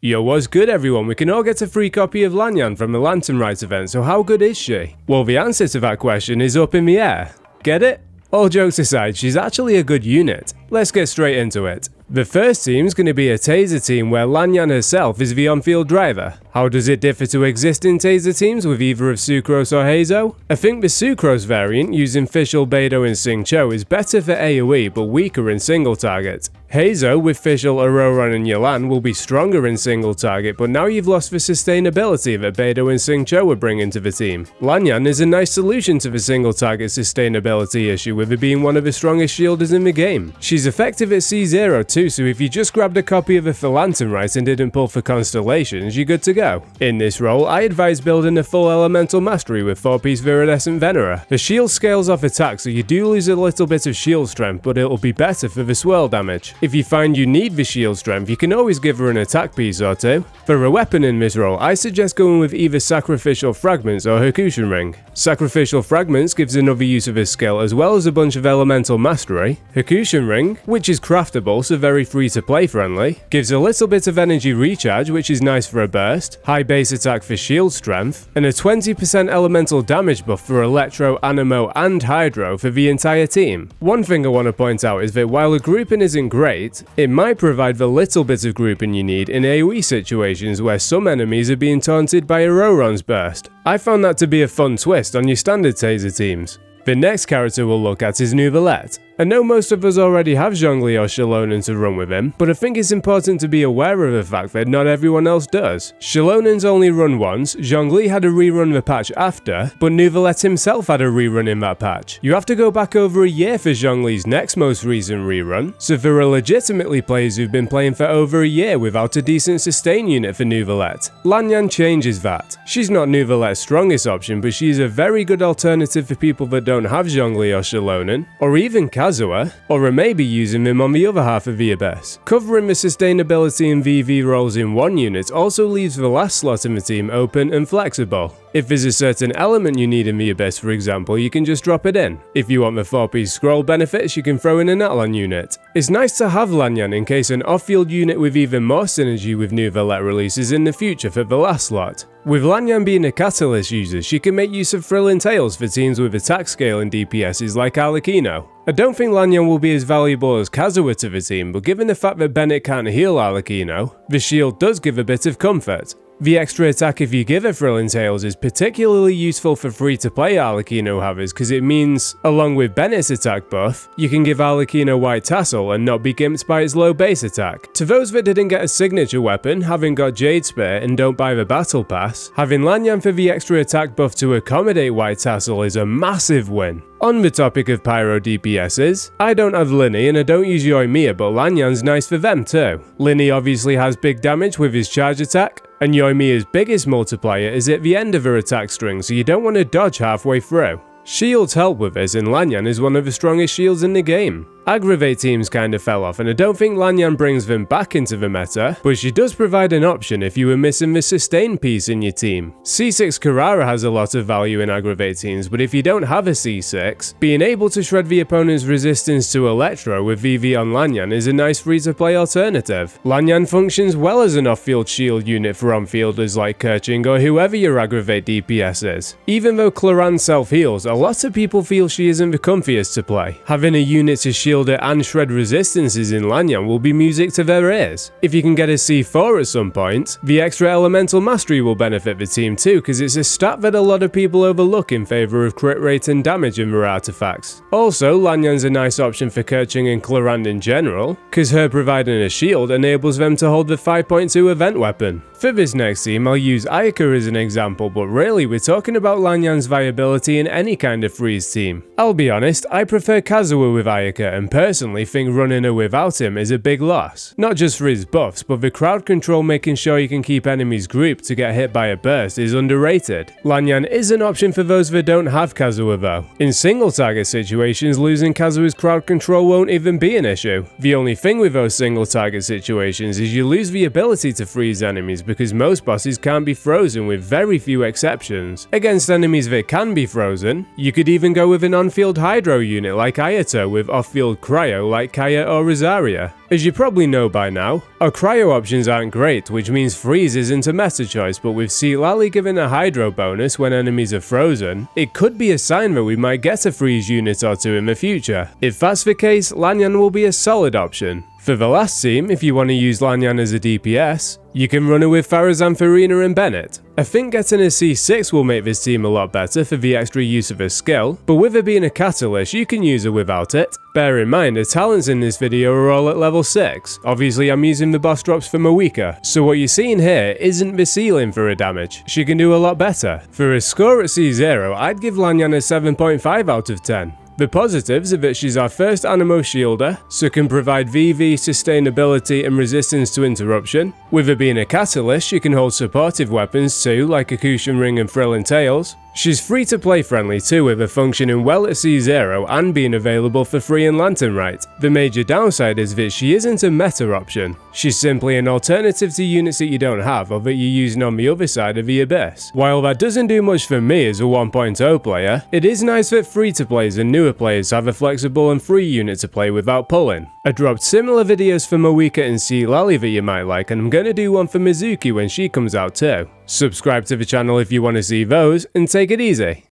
Yo, what's good everyone? We can all get a free copy of Lan Yan from the Lantern Rites event, so how good is she? Well, the answer to that question is up in the air. Get it? All jokes aside, she's actually a good unit. Let's get straight into it. The first team is going to be a Taser team where Lan Yan herself is the on-field driver. How does it differ to existing Taser teams with either of Sucrose or Heizo? I think the Sucrose variant using Fischl, Beidou and Xing Cho is better for AoE but weaker in single target. Heizo with Fischl, Auroran and Yelan will be stronger in single target, but now you've lost the sustainability that Beidou and Xing Cho were bringing to the team. Lan Yan is a nice solution to the single target sustainability issue, with it being one of the strongest shielders in the game. She's effective at C0 too, so if you just grabbed a copy of her for Lantern Rites and didn't pull for Constellations, you're good to go. In this role, I advise building a full Elemental Mastery with 4-piece Viridescent Venera. The shield scales off attack, so you do lose a little bit of shield strength, but it'll be better for the swirl damage. If you find you need the shield strength, you can always give her an attack piece or two. For a weapon in this role, I suggest going with either Sacrificial Fragments or Hakushin Ring. Sacrificial Fragments gives another use of his skill as well as a bunch of Elemental Mastery. Hakushin Ring, which is craftable so very free to play friendly, gives a little bit of energy recharge which is nice for a burst, high base attack for shield strength, and a 20% elemental damage buff for Electro, Anemo and Hydro for the entire team. One thing I want to point out is that while the grouping isn't great, it might provide the little bit of grouping you need in AoE situations where some enemies are being taunted by Auroran's burst. I found that to be a fun twist on your standard Taser teams. The next character we'll look at is Neuvillette. I know most of us already have Zhongli or Xiaolonen to run with him, but I think it's important to be aware of the fact that not everyone else does. Xiaolonen's only run once, Zhongli had a rerun the patch after, but Neuvillette himself had a rerun in that patch. You have to go back over a year for Zhongli's next most recent rerun, so there are legitimately players who've been playing for over a year without a decent sustain unit for Neuvillette. Lan Yan changes that. She's not Neuvillette's strongest option, but she's a very good alternative for people that don't have Zhongli or Xiaolonen, or even Kazuha, or maybe using them on the other half of the Abyss. Covering the sustainability and VV roles in one unit also leaves the last slot in the team open and flexible. If there's a certain element you need in the Abyss, for example, you can just drop it in. If you want the 4-piece scroll benefits, you can throw in an Atlan unit. It's nice to have Lan Yan in case an off-field unit with even more synergy with Neuvillette releases in the future for the last slot. With Lan Yan being a Catalyst user, she can make use of Thrilling Tales for teams with attack scale and DPSs like Arlecchino. I don't think Lan Yan will be as valuable as Kazuha to the team, but given the fact that Bennett can't heal Arlecchino, the shield does give a bit of comfort. The extra attack if you give her Thrilling Tales is particularly useful for free-to-play Arlecchino havers because it means, along with Bennett's attack buff, you can give Arlecchino White Tassel and not be gimped by its low base attack. To those that didn't get a signature weapon, having got Jade Spear and don't buy the Battle Pass, having Lan Yan for the extra attack buff to accommodate White Tassel is a massive win. On the topic of Pyro DPSs, I don't have Linny and I don't use Yoimiya, but Lan Yan's nice for them too. Linny obviously has big damage with his charge attack, and Yoimiya's biggest multiplier is at the end of her attack string, so you don't want to dodge halfway through. Shields help with this, and Lan Yan is one of the strongest shields in the game. Aggravate teams kinda fell off, and I don't think Lan Yan brings them back into the meta, but she does provide an option if you were missing the sustain piece in your team. C6 Carrara has a lot of value in aggravate teams, but if you don't have a C6, being able to shred the opponent's resistance to Electro with VV on Lan Yan is a nice free-to-play alternative. Lan Yan functions well as an off-field shield unit for on-fielders like Keqing or whoever your aggravate DPS is. Even though Cloran self-heals, a lot of people feel she isn't the comfiest to play. Having a unit to shield and shred resistances in Lan Yan will be music to their ears. If you can get a C4 at some point, the extra Elemental Mastery will benefit the team too, because it's a stat that a lot of people overlook in favour of crit rate and damage in their artifacts. Also, Lan Yan's a nice option for Keqing and Clorand in general, because her providing a shield enables them to hold the 5.2 event weapon. For this next team, I'll use Ayaka as an example, but really we're talking about Lan Yan's viability in any kind of freeze team. I'll be honest, I prefer Kazuha with Ayaka and personally think running her without him is a big loss. Not just for his buffs, but the crowd control making sure you can keep enemies grouped to get hit by a burst is underrated. Lan Yan is an option for those that don't have Kazuha though. In single target situations, losing Kazuha's crowd control won't even be an issue. The only thing with those single target situations is you lose the ability to freeze enemies because most bosses can't be frozen with very few exceptions. Against enemies that can be frozen, you could even go with an on-field hydro unit like Ayato with off-field cryo like Kaya or Rosaria. As you probably know by now, our cryo options aren't great, which means freeze isn't a meta choice, but with C0 given a hydro bonus when enemies are frozen, it could be a sign that we might get a freeze unit or two in the future. If that's the case, Lan Yan will be a solid option. For the last team, if you want to use Lan Yan as a DPS, you can run her with Farazan, Farina and Bennett. I think getting a C6 will make this team a lot better for the extra use of her skill, but with her being a catalyst, you can use her without it. Bear in mind, the talents in this video are all at level 6. Obviously I'm using the boss drops for Moika, so what you're seeing here isn't the ceiling for her damage. She can do a lot better. For a score at C0, I'd give Lan Yan a 7.5 out of 10. The positives are that she's our first Animo shielder, so can provide VV, sustainability and resistance to interruption. With her being a catalyst, she can hold supportive weapons too, like a Cushion Ring and Thrilling Tales. She's free to play friendly too, with her functioning well at C0 and being available for free in Lantern Rite. The major downside is that she isn't a meta option. She's simply an alternative to units that you don't have or that you're using on the other side of the Abyss. While that doesn't do much for me as a 1.0 player, it is nice that free-to-players and newer players have a flexible and free unit to play without pulling. I dropped similar videos for Moika and C0 that you might like, and I'm gonna do one for Mizuki when she comes out too. Subscribe to the channel if you want to see those, and take it easy.